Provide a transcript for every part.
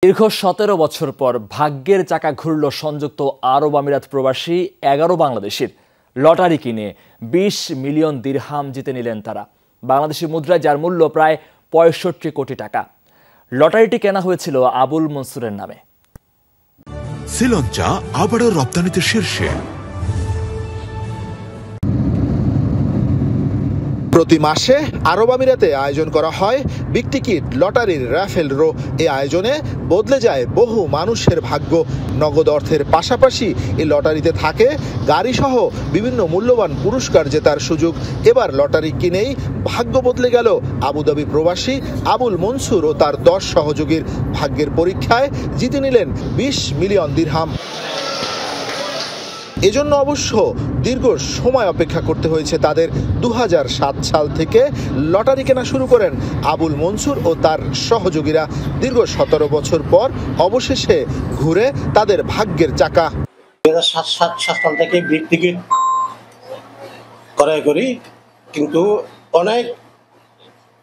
দীর্ঘ ১৭ বছর পর ভাগ্যের চাকা ঘুরল সংযুক্ত আরব আমিরাত প্রবাসী ১১ বাংলাদেশির। লটারি কিনে ২০ মিলিয়ন দিরহাম জিতে নিলেন তারা। বাংলাদেশি মুদ্রায় যার মূল্য প্রায় ৬৫ কোটি টাকা। লটারিটি কেনা হয়েছিল আবুল মনসুরের নামে। শ্রীলঙ্কা আবারও রপ্তানিতে শীর্ষে। প্রতি মাসে আরব আমিরাতে আয়োজন করা হয় বিগ টিকিট লটারির রাফেল ড্র। এই আয়োজনে বদলে যায় বহু মানুষের ভাগ্য। নগদ অর্থের পাশাপাশি এই লটারিতে থাকে গাড়িসহ বিভিন্ন মূল্যবান পুরস্কার জেতার সুযোগ। এবার লটারি কিনেই ভাগ্য বদলে গেল আবুধাবি প্রবাসী আবুল মনসুর ও তার ১০ সহযোগীর। ভাগ্যের পরীক্ষায় জিতে নিলেন ২০ মিলিয়ন দিরহাম। এজন্য অবশ্য দীর্ঘ সময় অপেক্ষা করতে হয়েছে তাদের। ২০০৭ সাল থেকে লটারি কেনা শুরু করেন আবুল মনসুর ও তার সহযোগীরা। দীর্ঘ ১৭ বছর পর অবশেষে ঘুরে তাদের ভাগ্যের চাকা। ২০০৭ সাল থেকে বিগ টিকিট ক্রয় করি, কিন্তু অনেক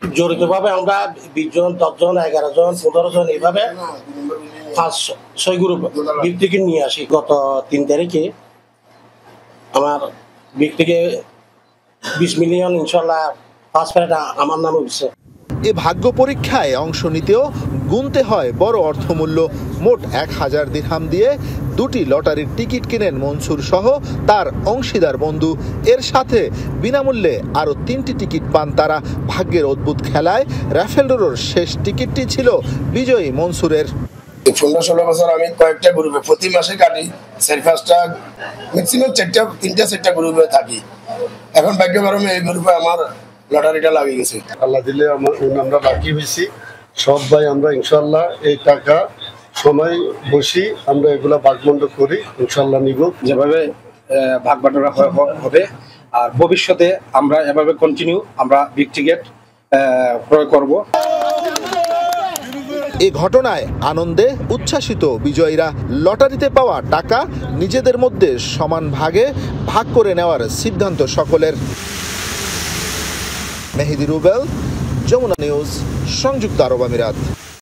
জড়িতভাবে আমরা ২০ জন, ১০ জন, ১১ জন, ১৫ জন এইভাবে ৫-৬ গ্রুপ বিগ টিকিট নিয়ে আসি। গত ৩ তারিখে আমার বিগ টিকিট ২০ মিলিয়ন ইনশাল্লাহ পাস প্যারেট আমার নামে উঠছে। এ ভাগ্য পরীক্ষায় অংশ নিতেও গুনতে হয় বড় অর্থমূল্য। মোট ১,০০০ দিরহাম দিয়ে ২টি লটারির টিকিট কিনেন মনসুর সহ তার অংশীদার বন্ধু। এর সাথে বিনামূল্যে আরও ৩টি টিকিট পান তারা। ভাগ্যের অদ্ভুত খেলায় রাফেল ড্রর শেষ টিকিটটি ছিল বিজয়ী মনসুরের। ১৫-১৬ বছর আমি কয়েকটা গ্রুপে প্রতি মাসে কাটি, ৪-৫টা ম্যাক্সিমাম ৩-৪টা গ্রুপে থাকি। এখন ভাগ্যক্রমে এই গ্রুপে আমার লটারিটা লাগিয়ে গেছে। আল্লাহ দিলে আমরা বাকি হয়েছি সব ভাই। আমরা ইনশাল্লাহ এই টাকা সময় বসি আমরা এগুলা ভাগবন্ড করি, ইনশাল্লাহ নিব। যেভাবে ভাগ বাটোয়ারা হবে আর ভবিষ্যতে আমরা এভাবে কন্টিনিউ আমরা বিগ টিকিট ক্রয় করব। এ ঘটনায় আনন্দে উচ্ছ্বাসিত বিজয়ীরা। লটারিতে পাওয়া টাকা নিজেদের মধ্যে সমান ভাগে ভাগ করে নেওয়ার সিদ্ধান্ত সকলের। মেহেদি রুবেল, যমুনা নিউজ, সংযুক্ত আরব আমিরাত।